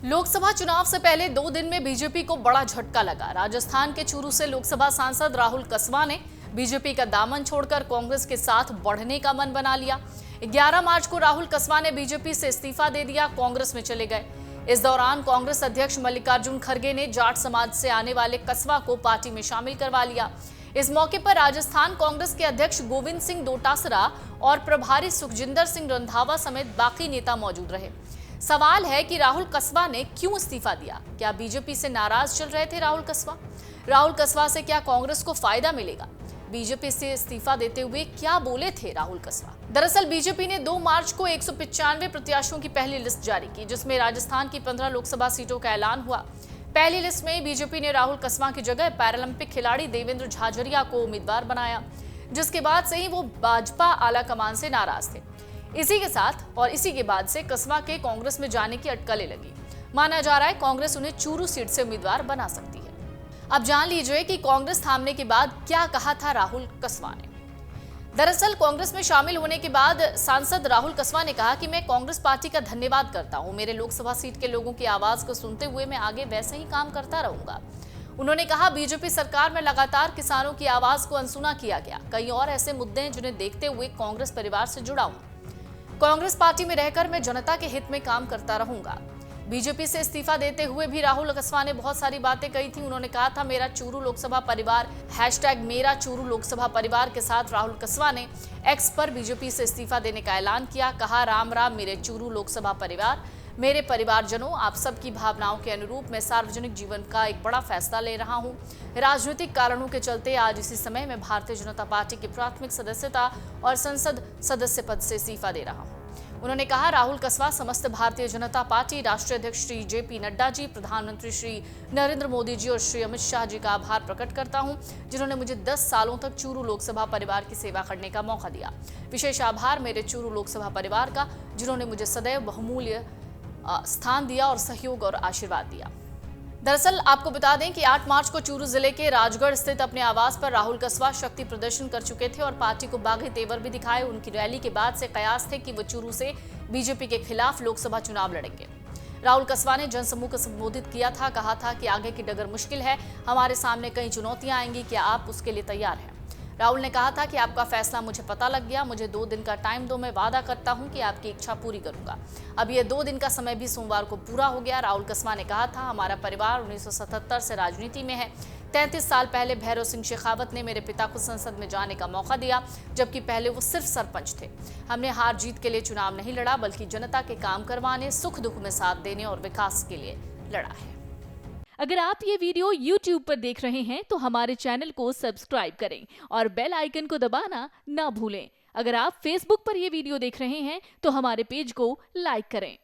लोकसभा चुनाव से पहले 2 दिन में बीजेपी को बड़ा झटका लगा। राजस्थान के चूरू से लोकसभा सांसद राहुल कसवा ने बीजेपी का दामन छोड़कर कांग्रेस के साथ बढ़ने का मन बना लिया। 11 मार्च को राहुल कसवा ने बीजेपी से इस्तीफा दे दिया, कांग्रेस में चले गए। इस दौरान कांग्रेस अध्यक्ष मल्लिकार्जुन खड़गे ने जाट समाज से आने वाले कसवा को पार्टी में शामिल करवा लिया। इस मौके पर राजस्थान कांग्रेस के अध्यक्ष गोविंद सिंह डोटासरा और प्रभारी सुखजिंदर सिंह रंधावा समेत बाकी नेता मौजूद रहे। सवाल है कि राहुल कसवा ने क्यों इस्तीफा दिया? क्या बीजेपी से नाराज चल रहे थे राहुल कसवा? राहुल कसवा से क्या कांग्रेस को फायदा मिलेगा? बीजेपी से इस्तीफा देते हुए क्या बोले थे राहुल कसवा? दरअसल बीजेपी ने 2 मार्च को 195 प्रत्याशियों की पहली लिस्ट जारी की, जिसमें राजस्थान की 15 लोकसभा सीटों का ऐलान हुआ। पहली लिस्ट में बीजेपी ने राहुल कसवा की जगह पैरालंपिक खिलाड़ी देवेंद्र झाझरिया को उम्मीदवार बनाया, जिसके बाद से ही वो भाजपा आला कमान से नाराज थे। इसी के बाद से कसवा के कांग्रेस में जाने की अटकलें लगी। माना जा रहा है कांग्रेस उन्हें चूरू सीट से उम्मीदवार बना सकती है। अब जान लीजिए कि कांग्रेस थामने के बाद क्या कहा था राहुल कसवा ने। दरअसल कांग्रेस में शामिल होने के बाद सांसद राहुल कसवा ने कहा कि मैं कांग्रेस पार्टी का धन्यवाद करता हूं। मेरे लोकसभा सीट के लोगों की आवाज को सुनते हुए मैं आगे वैसे ही काम करता रहूंगा। उन्होंने कहा, बीजेपी सरकार में लगातार किसानों की आवाज को अनसुना किया गया। कई और ऐसे मुद्दे हैं जिन्हें देखते हुए कांग्रेस परिवार से जुड़ा हूं। कांग्रेस पार्टी में रहकर मैं जनता के हित में काम करता रहूंगा। बीजेपी से इस्तीफा देते हुए भी राहुल कसवा ने बहुत सारी बातें कही थी। उन्होंने कहा था, मेरा चूरू लोकसभा परिवार #मेरा चूरू लोकसभा परिवार के साथ राहुल कसवा ने एक्स पर बीजेपी से इस्तीफा देने का ऐलान किया। कहा, राम राम मेरे चूरू लोकसभा परिवार, मेरे परिवारजनों, आप सबकी भावनाओं के अनुरूप मैं सार्वजनिक जीवन का एक बड़ा फैसला ले रहा हूं। राजनीतिक कारणों के चलते आज इसी समय मैं भारतीय जनता पार्टी की प्राथमिक सदस्यता और संसद सदस्य पद से इस्तीफा दे रहा हूं। उन्होंने कहा, राहुल कसवा समस्त भारतीय जनता पार्टी, राष्ट्रीय अध्यक्ष श्री JP नड्डा जी, प्रधानमंत्री श्री नरेंद्र मोदी जी और श्री अमित शाह जी का आभार प्रकट करता हूं, जिन्होंने मुझे 10 सालों तक चूरू लोकसभा परिवार की सेवा करने का मौका दिया। विशेष आभार मेरे चूरू लोकसभा परिवार का, जिन्होंने मुझे सदैव बहुमूल्य स्थान दिया और सहयोग और आशीर्वाद दिया। दरअसल आपको बता दें कि 8 मार्च को चूरू जिले के राजगढ़ स्थित अपने आवास पर राहुल कसवा शक्ति प्रदर्शन कर चुके थे और पार्टी को बागी तेवर भी दिखाए। उनकी रैली के बाद से कयास थे कि वो चूरू से बीजेपी के खिलाफ लोकसभा चुनाव लड़ेंगे। राहुल कसवा ने जनसमूह को संबोधित किया था, कहा था कि आगे की डगर मुश्किल है, हमारे सामने कई चुनौतियां आएंगी, क्या आप उसके लिए तैयार हैं? राहुल ने कहा था कि आपका फैसला मुझे पता लग गया, मुझे 2 दिन का टाइम दो, मैं वादा करता हूं कि आपकी इच्छा पूरी करूंगा। अब ये 2 दिन का समय भी सोमवार को पूरा हो गया। राहुल कसवा ने कहा था, हमारा परिवार 1977 से राजनीति में है। 33 साल पहले भैरव सिंह शेखावत ने मेरे पिता को संसद में जाने का मौका दिया, जबकि पहले वो सिर्फ सरपंच थे। हमने हार जीत के लिए चुनाव नहीं लड़ा, बल्कि जनता के काम करवाने, सुख दुख में साथ देने और विकास के लिए लड़ा है। अगर आप ये वीडियो YouTube पर देख रहे हैं तो हमारे चैनल को सब्सक्राइब करें और बेल आइकन को दबाना ना भूलें। अगर आप Facebook पर ये वीडियो देख रहे हैं तो हमारे पेज को लाइक करें।